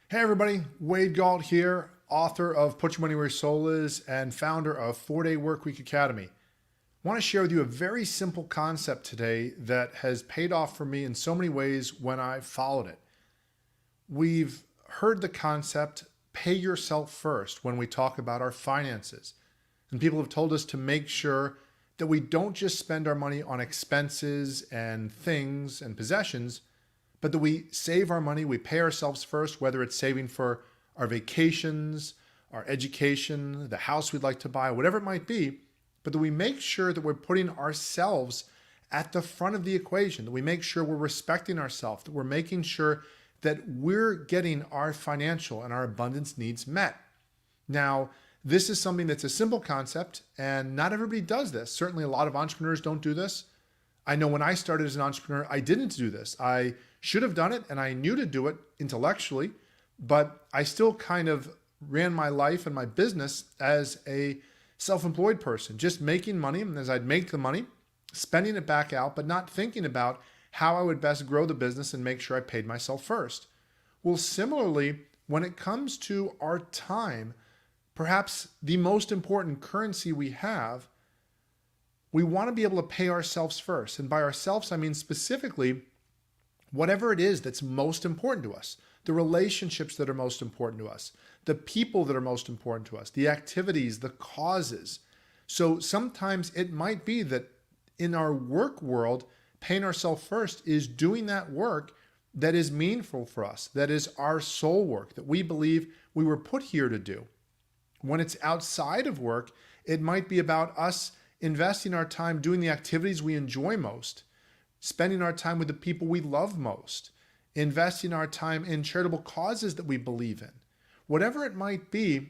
Hey everybody, Wade Galt here, author of Put Your Money Where Your Soul Is and founder of 4-Day Workweek Academy. I want to share with you a very simple concept today that has paid off for me in so many ways when I followed it. We've heard the concept, pay yourself first, when we talk about our finances. And people have told us to make sure that we don't just spend our money on expenses and things and possessions, but that we save our money, we pay ourselves first, whether it's saving for our vacations, our education, the house we'd like to buy, whatever it might be, but that we make sure that we're putting ourselves at the front of the equation, that we make sure we're respecting ourselves, that we're making sure that we're getting our financial and our abundance needs met. Now, this is something that's a simple concept, and not everybody does this. Certainly a lot of entrepreneurs don't do this. I know when I started as an entrepreneur, I didn't do this. I should have done it and I knew to do it intellectually, but I still kind of ran my life and my business as a self-employed person, just making money. And as I'd make the money, spending it back out, but not thinking about how I would best grow the business and make sure I paid myself first. Well, similarly, when it comes to our time, perhaps the most important currency we have, we want to be able to pay ourselves first. And by ourselves, I mean specifically whatever it is that's most important to us, the relationships that are most important to us, the people that are most important to us, the activities, the causes. So sometimes it might be that in our work world, paying ourselves first is doing that work that is meaningful for us, that is our soul work, that we believe we were put here to do. When it's outside of work, it might be about us investing our time doing the activities we enjoy most, spending our time with the people we love most, investing our time in charitable causes that we believe in. Whatever it might be,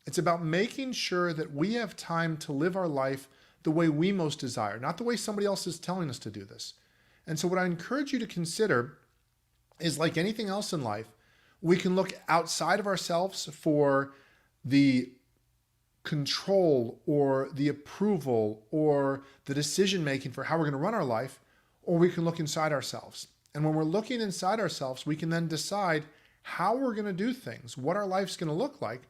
it's about making sure that we have time to live our life the way we most desire, not the way somebody else is telling us to do this. And so what I encourage you to consider is, like anything else in life, we can look outside of ourselves for the control or the approval or the decision making for how we're going to run our life, or we can look inside ourselves. And when we're looking inside ourselves, we can then decide how we're going to do things, what our life's going to look like,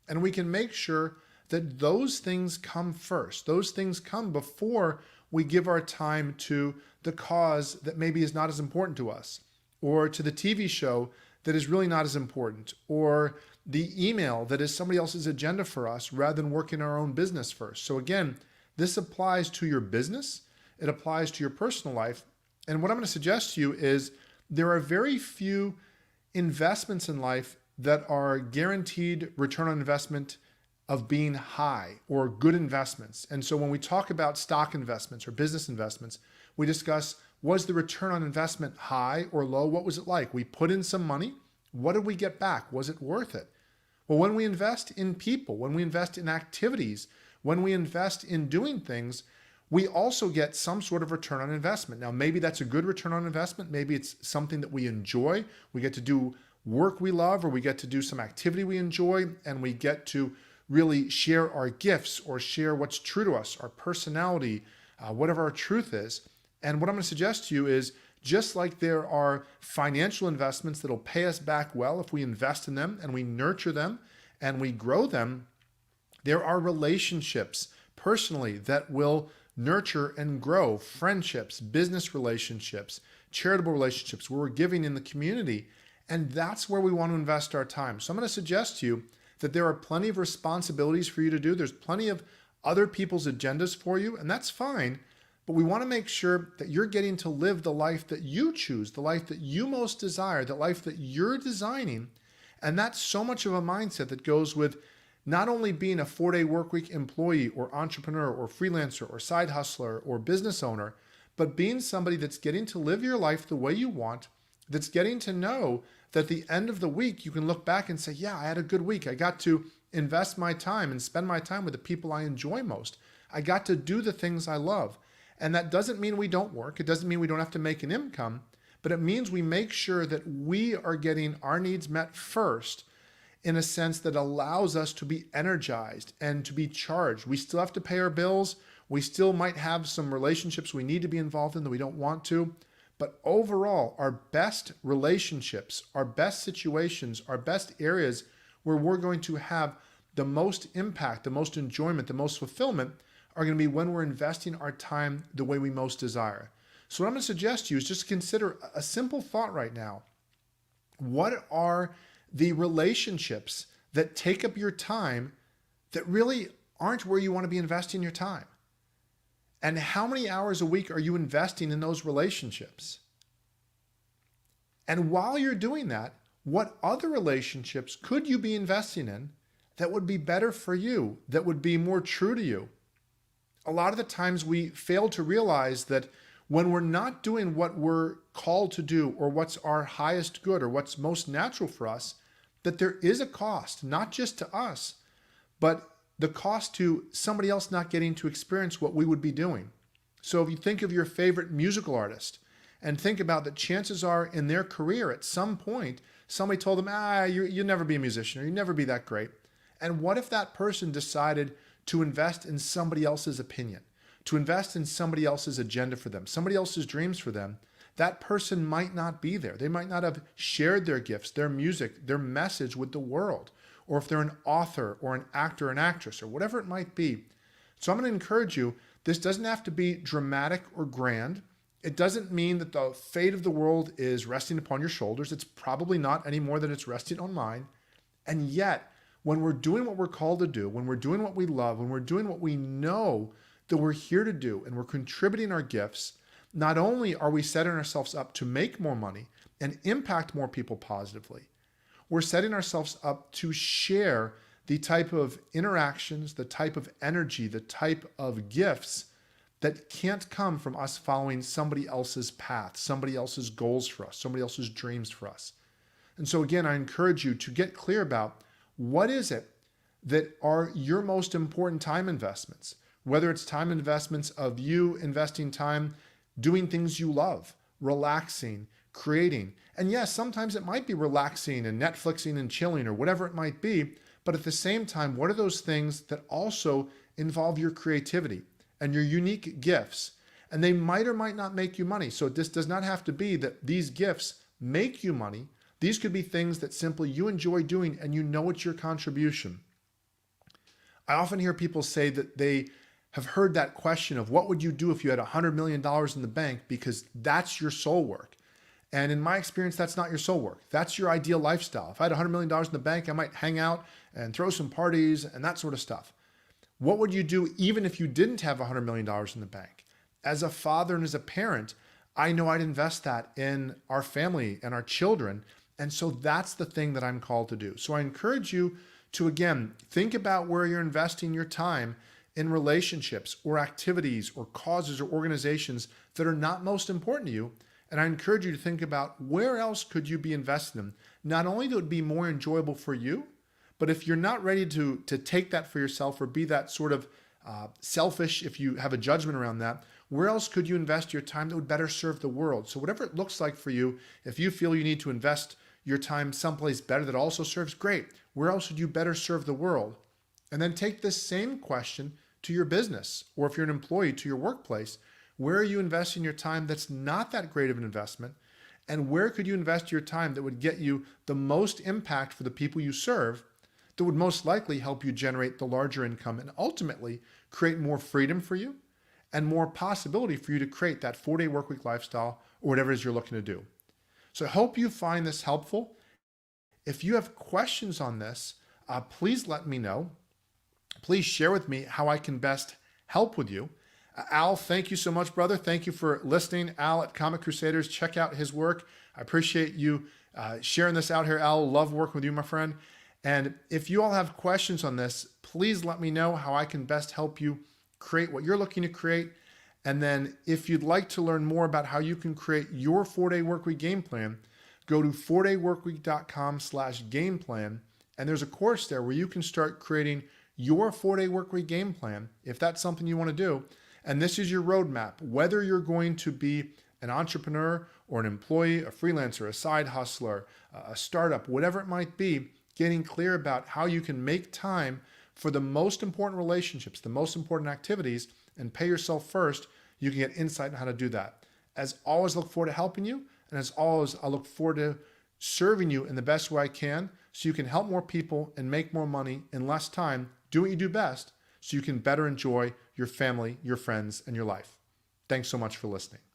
and we can make sure that those things come first. Those things come before we give our time to the cause that maybe is not as important to us, or to the TV show that is really not as important, or the email that is somebody else's agenda for us rather than working our own business first. So again, this applies to your business. It applies to your personal life. And what I'm going to suggest to you is there are very few investments in life that are guaranteed return on investment of being high or good investments. And so when we talk about stock investments or business investments, we discuss, was the return on investment high or low? What was it like? We put in some money. What did we get back? Was it worth it? Well, when we invest in people, when we invest in activities, when we invest in doing things, we also get some sort of return on investment. Now, maybe that's a good return on investment. Maybe it's something that we enjoy. We get to do work we love, or we get to do some activity we enjoy, and we get to really share our gifts or share what's true to us, our personality, whatever our truth is. And what I'm going to suggest to you is, just like there are financial investments that'll pay us back well if we invest in them and we nurture them and we grow them, there are relationships personally that will nurture and grow, friendships, business relationships, charitable relationships where we're giving in the community. And that's where we want to invest our time. So I'm going to suggest to you that there are plenty of responsibilities for you to do. There's plenty of other people's agendas for you, and that's fine. But we want to make sure that you're getting to live the life that you choose, the life that you most desire, the life that you're designing. And that's so much of a mindset that goes with not only being a 4-day workweek employee or entrepreneur or freelancer or side hustler or business owner, but being somebody that's getting to live your life the way you want, that's getting to know that at the end of the week, you can look back and say, yeah, I had a good week. I got to invest my time and spend my time with the people I enjoy most. I got to do the things I love. And that doesn't mean we don't work. It doesn't mean we don't have to make an income, but it means we make sure that we are getting our needs met first in a sense that allows us to be energized and to be charged. We still have to pay our bills. We still might have some relationships we need to be involved in that we don't want to, But overall, our best relationships, our best situations, our best areas where we're going to have the most impact, the most enjoyment, the most fulfillment are going to be when we're investing our time the way we most desire. So what I'm going to suggest to you is just consider a simple thought right now. What are the relationships that take up your time that really aren't where you want to be investing your time? And how many hours a week are you investing in those relationships? And while you're doing that, what other relationships could you be investing in that would be better for you, that would be more true to you? A lot of the times we fail to realize that when we're not doing what we're called to do or what's our highest good or what's most natural for us, that there is a cost, not just to us, but the cost to somebody else not getting to experience what we would be doing. So if you think of your favorite musical artist and think about that chances are in their career at some point, somebody told them, you'll never be a musician or you'll never be that great. And what if that person decided to invest in somebody else's opinion, to invest in somebody else's agenda for them, somebody else's dreams for them? That person might not be there. They might not have shared their gifts, their music, their message with the world. Or if they're an author or an actor, an actress, or whatever it might be. So I'm going to encourage you, this doesn't have to be dramatic or grand. It doesn't mean that the fate of the world is resting upon your shoulders. It's probably not any more than it's resting on mine. And yet, when we're doing what we're called to do, when we're doing what we love, when we're doing what we know that we're here to do, and we're contributing our gifts, not only are we setting ourselves up to make more money and impact more people positively, we're setting ourselves up to share the type of interactions, the type of energy, the type of gifts that can't come from us following somebody else's path, somebody else's goals for us, somebody else's dreams for us. And so again, I encourage you to get clear about what is it that are your most important time investments, whether it's time investments of you investing time doing things you love, relaxing, creating. And yes, sometimes it might be relaxing and Netflixing and chilling or whatever it might be. But at the same time, what are those things that also involve your creativity and your unique gifts? And they might or might not make you money. So this does not have to be that these gifts make you money. These could be things that simply you enjoy doing and you know it's your contribution. I often hear people say that they have heard that question of what would you do if you had $100 million in the bank, because that's your soul work. And in my experience, that's not your soul work. That's your ideal lifestyle. If I had $100 million in the bank, I might hang out and throw some parties and that sort of stuff. What would you do even if you didn't have $100 million in the bank? As a father and as a parent, I know I'd invest that in our family and our children. And so that's the thing that I'm called to do. So I encourage you to, again, think about where you're investing your time in relationships or activities or causes or organizations that are not most important to you. And I encourage you to think about where else could you be investing in, not only that would be more enjoyable for you, but if you're not ready to take that for yourself or be that sort of selfish, if you have a judgment around that, where else could you invest your time that would better serve the world? So whatever it looks like for you, if you feel you need to invest your time someplace better that also serves, great. Where else would you better serve the world? And then take this same question to your business, or if you're an employee, to your workplace. Where are you investing your time that's not that great of an investment? And where could you invest your time that would get you the most impact for the people you serve, that would most likely help you generate the larger income and ultimately create more freedom for you and more possibility for you to create that 4-day workweek lifestyle or whatever it is you're looking to do. So I hope you find this helpful. If you have questions on this, please let me know. Please share with me how I can best help with you. Al, thank you so much, brother. Thank you for listening. Al at Comic Crusaders, check out his work. I appreciate you sharing this out here, Al. Love working with you, my friend. And if you all have questions on this, please let me know how I can best help you create what you're looking to create. And then if you'd like to learn more about how you can create your 4-day workweek game plan, go to 4dayworkweek.com/game plan. And there's a course there where you can start creating your 4-day workweek game plan, if that's something you want to do. And this is your roadmap, whether you're going to be an entrepreneur or an employee, a freelancer, a side hustler, a startup, whatever it might be, getting clear about how you can make time for the most important relationships, the most important activities, and pay yourself first. You can get insight on how to do that. As always, I look forward to helping you. And as always, I look forward to serving you in the best way I can so you can help more people and make more money in less time. Do what you do best so you can better enjoy your family, your friends, and your life. Thanks so much for listening.